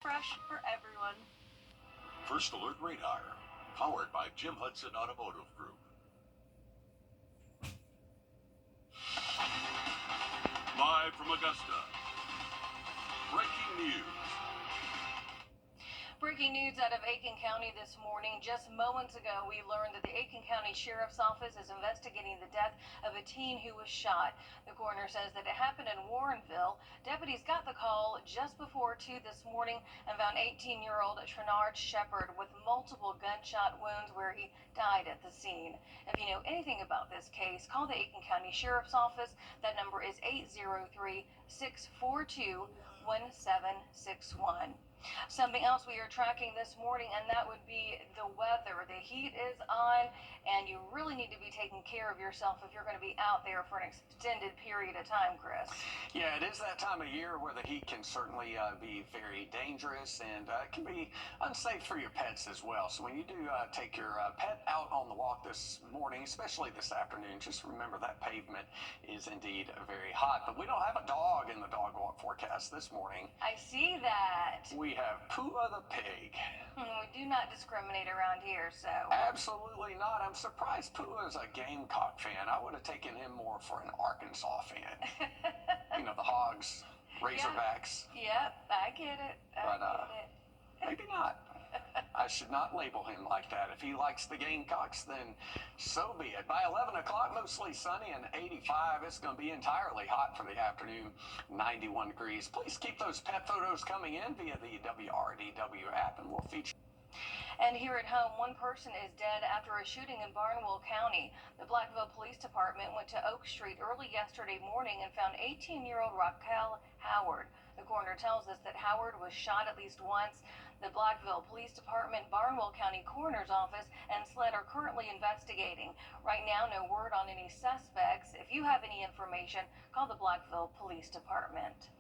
Fresh for everyone. First Alert Radar, powered by Jim Hudson Automotive Group. Live from Augusta, breaking news. Breaking news out of Aiken County this morning. Just moments ago, we learned that the Aiken County Sheriff's Office is investigating the death of a teen who was shot. The coroner says that it happened in Warrenville. Deputies got the call just before 2 this morning and found 18-year-old Trenard Shepard with multiple gunshot wounds where he died at the scene. If you know anything about this case, call the Aiken County Sheriff's Office. That number is 803-642-1761. Something else we are tracking this morning, and that would be the weather. The heat is on, and you really need to be taking care of yourself if you're going to be out there for an extended period of time, Chris. Yeah, it is that time of year where the heat can certainly be very dangerous, and it can be unsafe for your pets as well. So when you do take your pet out on the walk this morning, especially this afternoon, just remember that pavement is indeed very hot. But we don't have a dog in the dog walk forecast this morning. I see that. We have Pua the pig. We do not discriminate around here, so. Absolutely not. I'm surprised Pua is a Gamecock fan. I would have taken him more for an Arkansas fan. You know, the Hogs, Razorbacks. Yep, I get it. I get it. Maybe not. I should not label him like that. If he likes the Gamecocks, then so be it. By 11 o'clock, mostly sunny and 85. It's going to be entirely hot for the afternoon, 91 degrees. Please keep those pet photos coming in via the WRDW app, and we'll feature. And here at home, one person is dead after a shooting in Barnwell County. The Blackville Police Department went to Oak Street early yesterday morning and found 18-year-old Raquel Howard. The coroner tells us that Howard was shot at least once. The Blackville Police Department, Barnwell County Coroner's Office, and SLED are currently investigating. Right now, no word on any suspects. If you have any information, call the Blackville Police Department.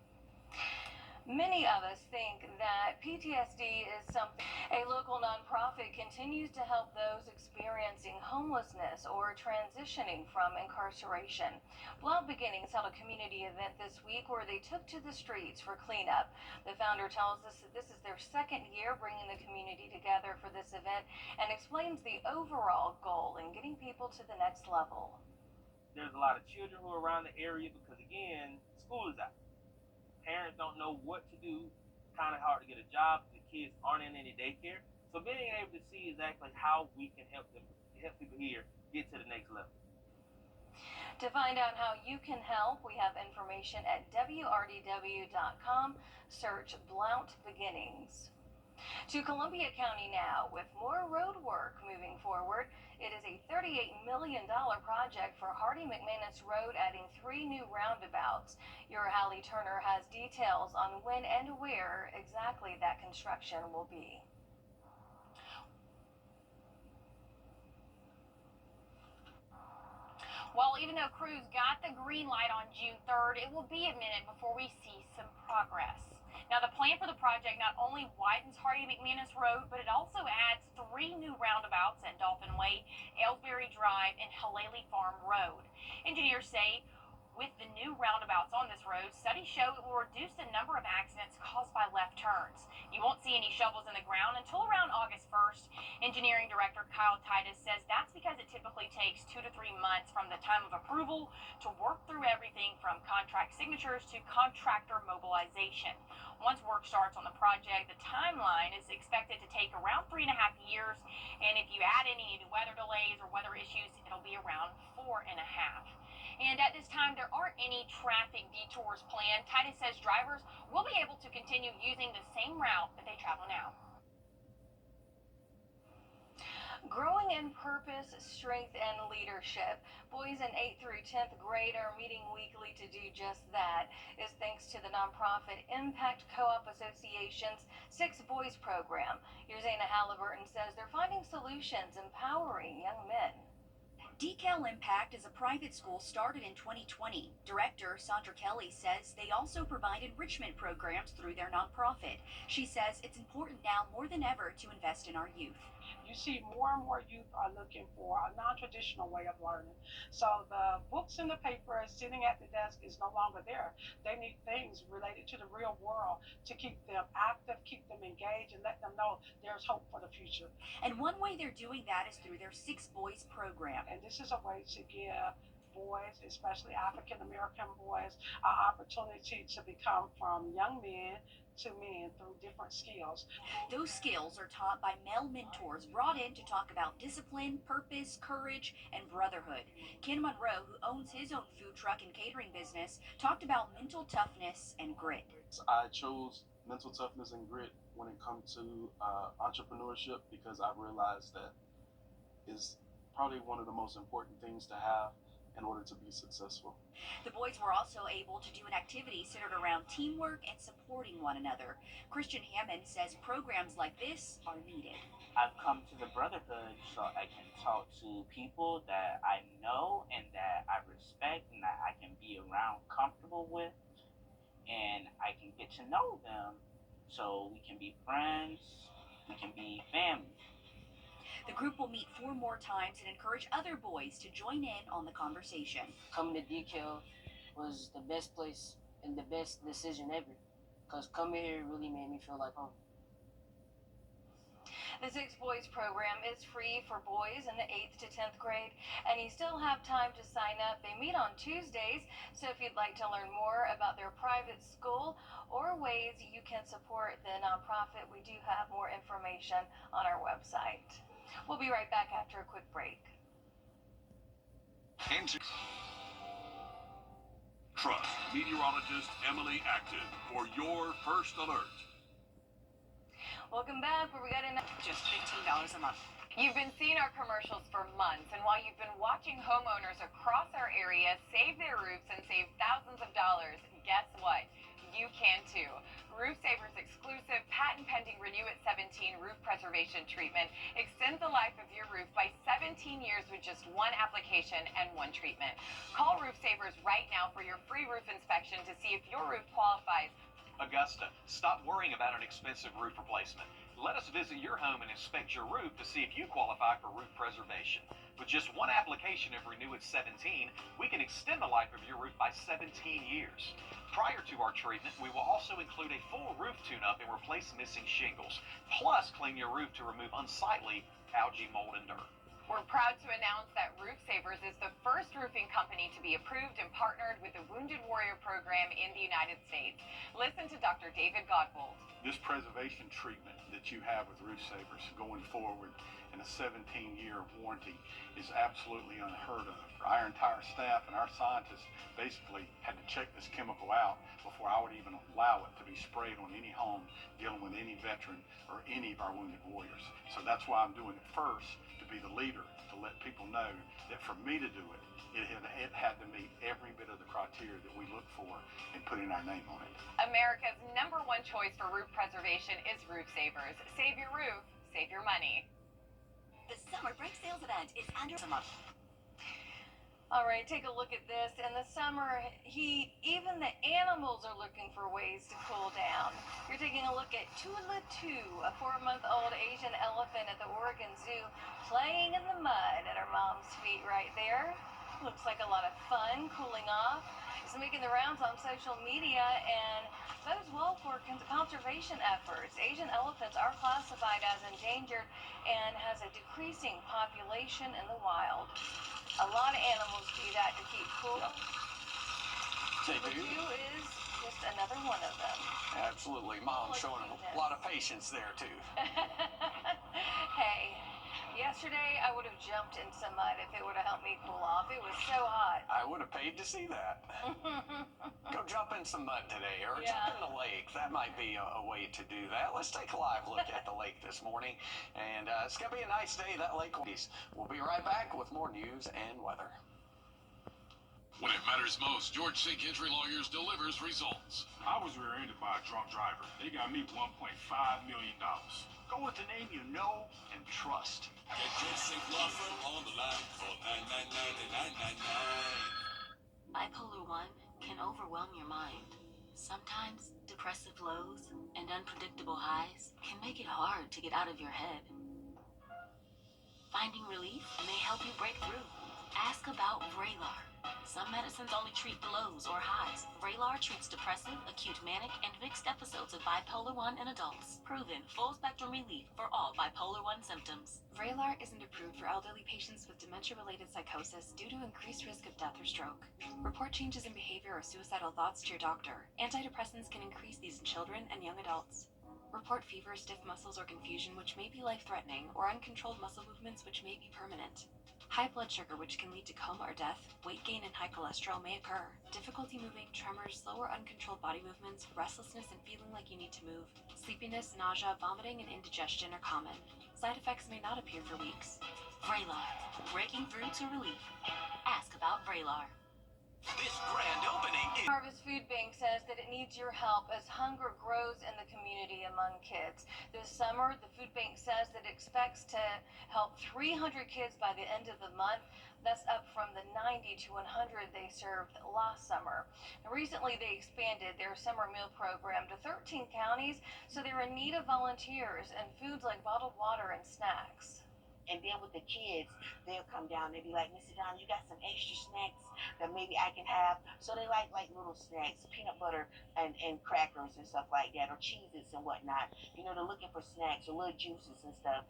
Many of us think that PTSD is something. A local nonprofit continues to help those experiencing homelessness or transitioning from incarceration. Blount Beginnings held a community event this week where they took to the streets for cleanup. The founder tells us that this is their second year bringing the community together for this event and explains the overall goal in getting people to the next level. There's a lot of children who are around the area because, again, school is out. Parents don't know what to do. It's kind of hard to get a job. The kids aren't in any daycare. So being able to see exactly how we can help people here get to the next level. To find out how you can help, we have information at WRDW.com. Search Blount Beginnings. To Columbia County now, with more road work moving forward. It is a $38 million project for Hardy McManus Road, adding 3 new roundabouts. Your Hallie Turner has details on when and where exactly that construction will be. Well, even though crews got the green light on June 3rd, it will be a minute before we see some progress. Now, the plan for the project not only widens Hardy McManus Road, but it also adds 3 new roundabouts at Dolphin Way, Aylesbury Drive, and Halele Farm Road. Engineers say with the new roundabouts on this road, studies show it will reduce the number of accidents caused by left turns. You won't see any shovels in the ground until around August 1st. Engineering Director Kyle Titus says that's because it typically takes 2 to 3 months from the time of approval to work through everything from contract signatures to contractor mobilization. Once work starts on the project, the timeline is expected to take around 3.5 years, and if you add any weather delays or weather issues, it'll be around 4.5. And at this time, there aren't any traffic detours planned. Titus says drivers will be able to continue using the same route that they travel now. Growing in purpose, strength, and leadership. Boys in 8th through 10th grade are meeting weekly to do just that. It's thanks to the nonprofit Impact Co-op Association's Six Boys program. Yrzana Halliburton says they're finding solutions empowering young men. Decal Impact is a private school started in 2020. Director Sandra Kelly says they also provide enrichment programs through their nonprofit. She says it's important now more than ever to invest in our youth. You see more and more youth are looking for a non-traditional way of learning. So the books in the paper sitting at the desk is no longer there. They need things related to the real world to keep them active, keep them engaged, and let them know there's hope for the future. And one way they're doing that is through their Six Boys program. And this is a way to give boys, especially African American boys, an opportunity to become from young men to men through different skills. Those skills are taught by male mentors brought in to talk about discipline, purpose, courage, and brotherhood. Ken Monroe, who owns his own food truck and catering business, talked about mental toughness and grit. I chose mental toughness and grit when it comes to entrepreneurship because I realized that is probably one of the most important things to have in order to be successful. The boys were also able to do an activity centered around teamwork and supporting one another. Christian Hammond says programs like this are needed. I've come to the Brotherhood so I can talk to people that I know and that I respect and that I can be around comfortable with, and I can get to know them so we can be friends, we can be family. The group will meet 4 more times and encourage other boys to join in on the conversation. Coming to Decal was the best place and the best decision ever, because coming here really made me feel like home. The Six Boys program is free for boys in the 8th to 10th grade, and you still have time to sign up. They meet on Tuesdays, so if you'd like to learn more about their private school or ways you can support the nonprofit, we do have more information on our website. We'll be right back after a quick break. Trust meteorologist Emily Acton for your first alert. Welcome back, where we got in Just $15 a month. You've been seeing our commercials for months, and while you've been watching homeowners across our area save their roofs and save thousands of dollars, guess what? You can too. Roof Saver's exclusive patent-pending Renew at 17 roof preservation treatment extends the life of your roof by 17 years with just one application and one treatment. Call Roof Savers right now for your free roof inspection to see if your roof qualifies. Augusta, stop worrying about an expensive roof replacement. Let us visit your home and inspect your roof to see if you qualify for roof preservation. With just one application of Renew at 17, we can extend the life of your roof by 17 years. Prior to our treatment, we will also include a full roof tune-up and replace missing shingles, plus clean your roof to remove unsightly algae, mold, and dirt. We're proud to announce that Roof Savers is the first roofing company to be approved and partnered with the Wounded Warrior Program in the United States. Listen to Dr. David Godbold. This preservation treatment that you have with Roof Savers going forward and a 17-year warranty is absolutely unheard of. Our entire staff and our scientists basically had to check this chemical out before I would even allow it to be sprayed on any home dealing with any veteran or any of our wounded warriors. So that's why I'm doing it first, to be the leader, to let people know that for me to do it, it had to meet every bit of the criteria that we look for in putting our name on it. America's #1 choice for roof preservation is Roof Savers. Save your roof, save your money. The summer break sales event is under a month. All right, take a look at this. In the summer heat, even the animals are looking for ways to cool down. You're taking a look at Tula 2, a 4-month-old Asian elephant at the Oregon Zoo, playing in the mud at her mom's feet right there. Looks like a lot of fun, cooling off. It's making the rounds on social media and bodes well for conservation efforts. Asian elephants are classified as endangered and has a decreasing population in the wild. A lot of animals do that to keep cool. They Tula do. 2 is just another one of them. Absolutely. Mom's showing a lot of patience there, too. Hey, yesterday I would have jumped in some mud if it would have helped me cool off. It was so hot. I would have paid to see that. Go jump in some mud today, or jump in the lake. That might be a way to do that. Let's take a live look at the lake this morning. And it's going to be a nice day. That lake will be. We'll be right back with more news and weather. When it matters most, George C. Gentry Lawyers delivers results. I was rear-ended by a drunk driver. They got me $1.5 million. Go with the name you know and trust. Get your safe law firm on the line. Call 999-9999. Bipolar 1 can overwhelm your mind. Sometimes depressive lows and unpredictable highs can make it hard to get out of your head. Finding relief may help you break through. Ask about Vraylar. Some medicines only treat the lows or highs. Vraylar treats depressive, acute manic, and mixed episodes of bipolar 1 in adults. Proven full-spectrum relief for all bipolar 1 symptoms. Vraylar isn't approved for elderly patients with dementia-related psychosis due to increased risk of death or stroke. Report changes in behavior or suicidal thoughts to your doctor. Antidepressants can increase these in children and young adults. Report fever, stiff muscles, or confusion which may be life-threatening, or uncontrolled muscle movements which may be permanent. High blood sugar, which can lead to coma or death, weight gain, and high cholesterol may occur. Difficulty moving, tremors, slow or uncontrolled body movements, restlessness, and feeling like you need to move. Sleepiness, nausea, vomiting, and indigestion are common. Side effects may not appear for weeks. Vraylar. Breaking through to relief. Ask about Vraylar. This grand opening is... Harvest Food Bank says that it needs your help as hunger grows in the community among kids. This summer, the food bank says that it expects to help 300 kids by the end of the month. That's up from the 90 to 100 they served last summer. Now, recently, they expanded their summer meal program to 13 counties, so they're in need of volunteers and foods like bottled water and snacks. And then with the kids, they'll come down, they'll be like, Mr. Don, you got some extra snacks that maybe I can have? So they like little snacks, peanut butter and crackers and stuff like that, or cheeses and whatnot. You know, they're looking for snacks or little juices and stuff.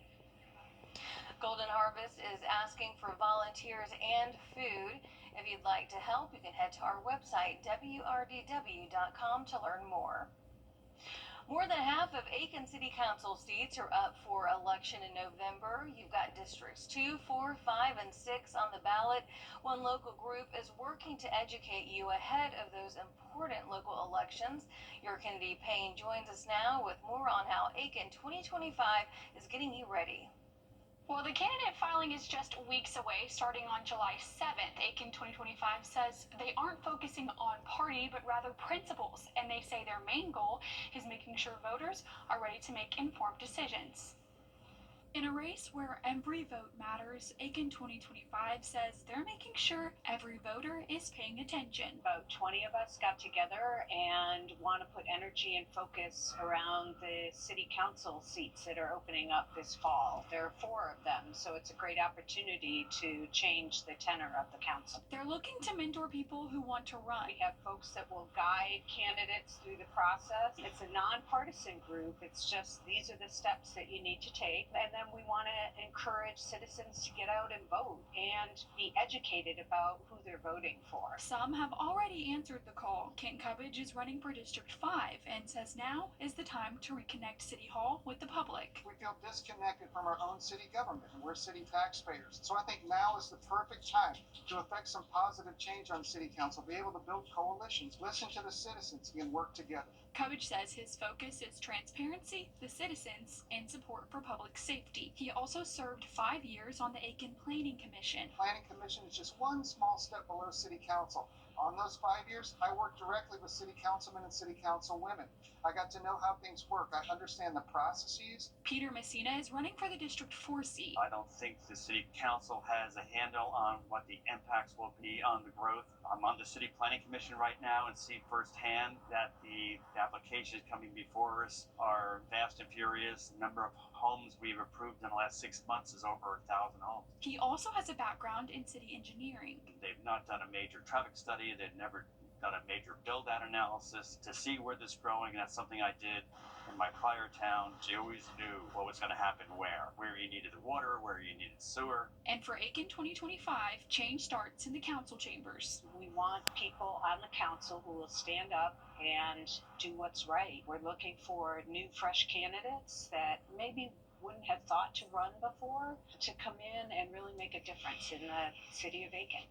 Golden Harvest is asking for volunteers and food. If you'd like to help, you can head to our website, wrdw.com, to learn more. More than half of Aiken City Council seats are up for election in November. You've got districts 2, 4, 5, and 6 on the ballot. One local group is working to educate you ahead of those important local elections. Your Kennedy Payne joins us now with more on how Aiken 2025 is getting you ready. Well, the candidate filing is just weeks away, starting on July 7th. Aiken 2025 says they aren't focusing on party, but rather principles, and they say their main goal is making sure voters are ready to make informed decisions. In a race where every vote matters, Aiken 2025 says they're making sure every voter is paying attention. About 20 of us got together and want to put energy and focus around the city council seats that are opening up this fall. There are 4 of them, so it's a great opportunity to change the tenor of the council. They're looking to mentor people who want to run. We have folks that will guide candidates through the process. It's a nonpartisan group. It's just these are the steps that you need to take. And then we want to encourage citizens to get out and vote and be educated about who they're voting for. Some have already answered the call. Kent Cubbage is running for District 5 and says now is the time to reconnect City Hall with the public. We feel disconnected from our own city government, and we're city taxpayers. So I think now is the perfect time to effect some positive change on City Council, be able to build coalitions, listen to the citizens, and work together. Cubbage says his focus is transparency, the citizens, and support for public safety. He also served 5 years on the Aiken Planning Commission. Planning Commission is just one small step below City Council. On those 5 years, I worked directly with city councilmen and city council women. I got to know how things work. I understand the processes. Peter Messina is running for the District 4 seat. I don't think the city council has a handle on what the impacts will be on the growth. I'm on the city planning commission right now and see firsthand that the applications coming before us are fast and furious. The number of homes we've approved in the last 6 months is over 1,000 homes. He also has a background in city engineering. They've not done a major traffic study. They've never done a major build-out analysis to see where this is growing, and that's something I did in my prior town. You always knew what was going to happen where you needed the water, where you needed sewer. And for Aiken 2025, change starts in the council chambers. We want people on the council who will stand up and do what's right. We're looking for new, fresh candidates that maybe wouldn't have thought to run before to come in and really make a difference in the city of Aiken.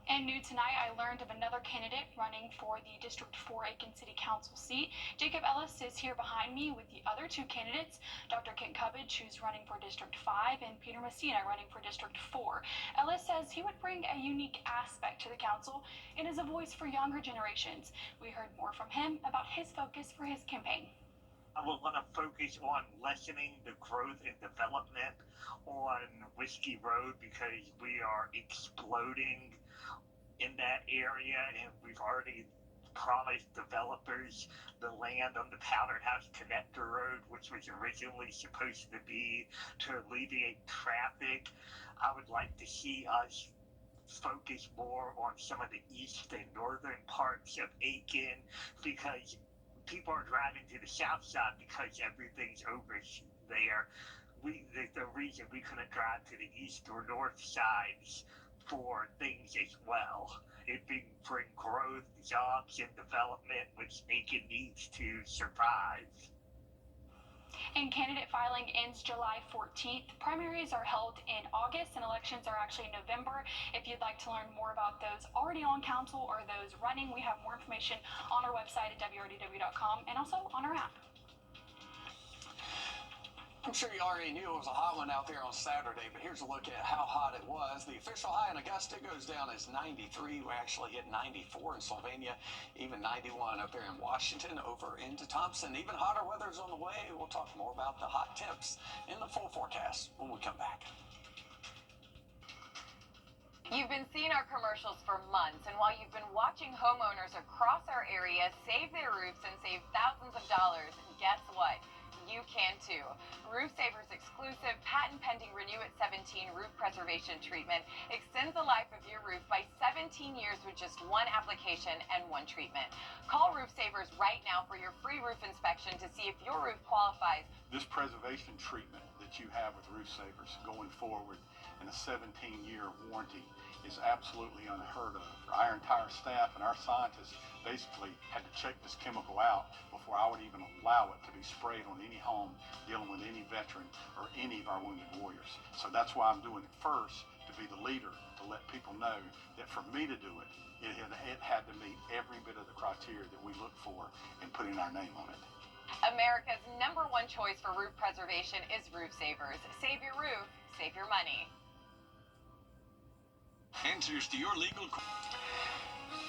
And new tonight, I learned of another candidate running for the District 4 Aiken City Council seat. Jacob Ellis is here behind me with the other two candidates, Dr. Kent Cubbage, who's running for District 5, and Peter Messina running for District 4. Ellis says he would bring a unique aspect to the council and is a voice for younger generations. We heard more from him about his focus for his campaign. I would want to focus on lessening the growth and development on Whiskey Road because we are exploding in that area, and we've already promised developers the land on the Powder House Connector Road, which was originally supposed to be to alleviate traffic. I would like to see us focus more on some of the east and northern parts of Aiken because people are driving to the south side because everything's over there. There's no reason we couldn't drive to the east or north sides for things as well. It bring growth, jobs, and development, which Aiken needs to survive. And candidate filing ends July 14th. Primaries are held in August and elections are actually in November. If you'd like to learn more about those already on council or those running, we have more information on our website at wrdw.com and also on our app. I'm sure you already knew it was a hot one out there on Saturday, but here's a look at how hot it was. The official high in Augusta goes down as 93. We actually hit 94 in Sylvania, even 91 up there in Washington, over into Thompson. Even hotter weather's on the way. We'll talk more about the hot temps in the full forecast when we come back. You've been seeing our commercials for months, and while you've been watching homeowners across our area save their roofs and save thousands of dollars, guess what? You can too. Roof Saver's exclusive patent-pending Renew at 17 roof preservation treatment extends the life of your roof by 17 years with just one application and one treatment. Call Roof Savers right now for your free roof inspection to see if your roof qualifies. This preservation treatment that you have with Roof Savers going forward and a 17-year warranty is absolutely unheard of. Our entire staff and our scientists basically had to check this chemical out before I would even allow it to be sprayed on any home dealing with any veteran or any of our wounded warriors. So that's why I'm doing it first, to be the leader, to let people know that for me to do it, it had to meet every bit of the criteria that we look for in putting our name on it. America's #1 choice for roof preservation is Roof Savers. Save your roof, save your money. Answers to your legal questions.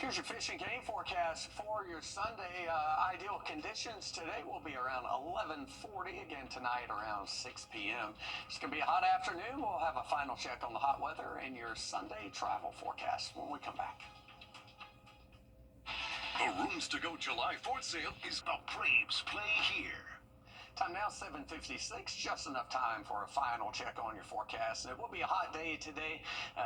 Here's your fish and game forecast for your Sunday. Ideal conditions today will be around 11:40. Again tonight around 6 p.m. It's going to be a hot afternoon. We'll have a final check on the hot weather and your Sunday travel forecast when we come back. The Rooms to Go July 4th sale is the Braves play here. Time now 7:56, just enough time for a final check on your forecast. It will be a hot day today.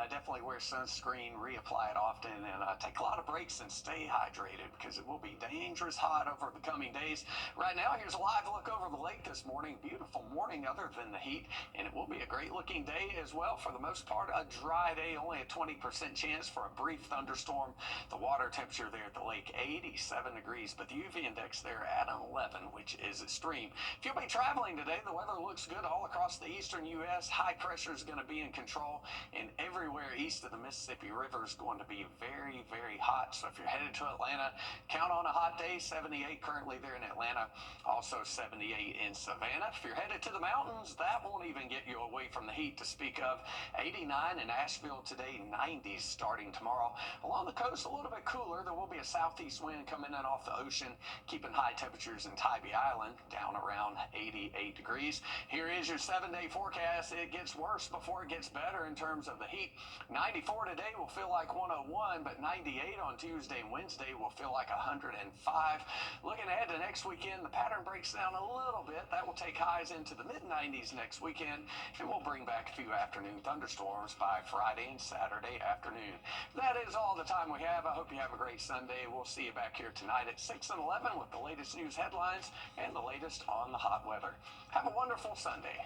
Definitely wear sunscreen, reapply it often, and take a lot of breaks and stay hydrated because it will be dangerous hot over the coming days. Right now, here's a live look over the lake this morning. Beautiful morning other than the heat, and it will be a great looking day as well. For the most part, a dry day, only a 20% chance for a brief thunderstorm. The water temperature there at the lake, 87 degrees, but the UV index there at 11, which is extreme. If you'll be traveling today, the weather looks good all across the eastern U.S. High pressure is going to be in control, and everywhere east of the Mississippi River is going to be very, very hot. So if you're headed to Atlanta, count on a hot day. 78 currently there in Atlanta, also 78 in Savannah. If you're headed to the mountains, that won't even get you away from the heat to speak of. 89 in Asheville today, 90s starting tomorrow. Along the coast, a little bit cooler. There will be a southeast wind coming in off the ocean, keeping high temperatures in Tybee Island down around 88 degrees. Here is your 7-day forecast. It gets worse before it gets better in terms of the heat. 94 today will feel like 101, but 98 on Tuesday and Wednesday will feel like 105. Looking ahead to next weekend, the pattern breaks down a little bit. That will take highs into the mid-90s next weekend, and we'll bring back a few afternoon thunderstorms by Friday and Saturday afternoon. That is all the time we have. I hope you have a great Sunday. We'll see you back here tonight at 6 and 11 with the latest news headlines and the latest on the hot weather. Have a wonderful Sunday.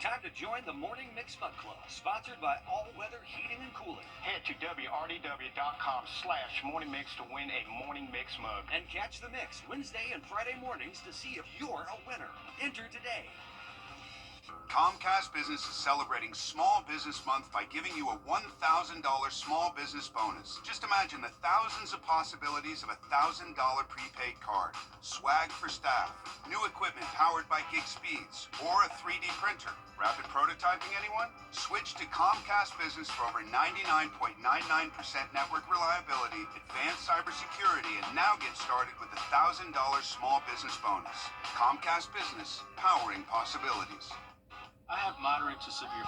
Time to join the Morning Mix Mug Club, sponsored by All Weather Heating and Cooling. Head to wrdw.com/morningmix to win a Morning Mix mug. And catch the mix Wednesday and Friday mornings to see if you're a winner. Enter today. Comcast Business is celebrating Small Business Month by giving you a $1,000 small business bonus. Just imagine the thousands of possibilities of a $1,000 prepaid card, swag for staff, new equipment powered by gig speeds, or a 3D printer. Rapid prototyping, anyone? Switch to Comcast Business for over 99.99% network reliability, advanced cybersecurity, and now get started with a $1,000 small business bonus. Comcast Business, powering possibilities. I have moderate to severe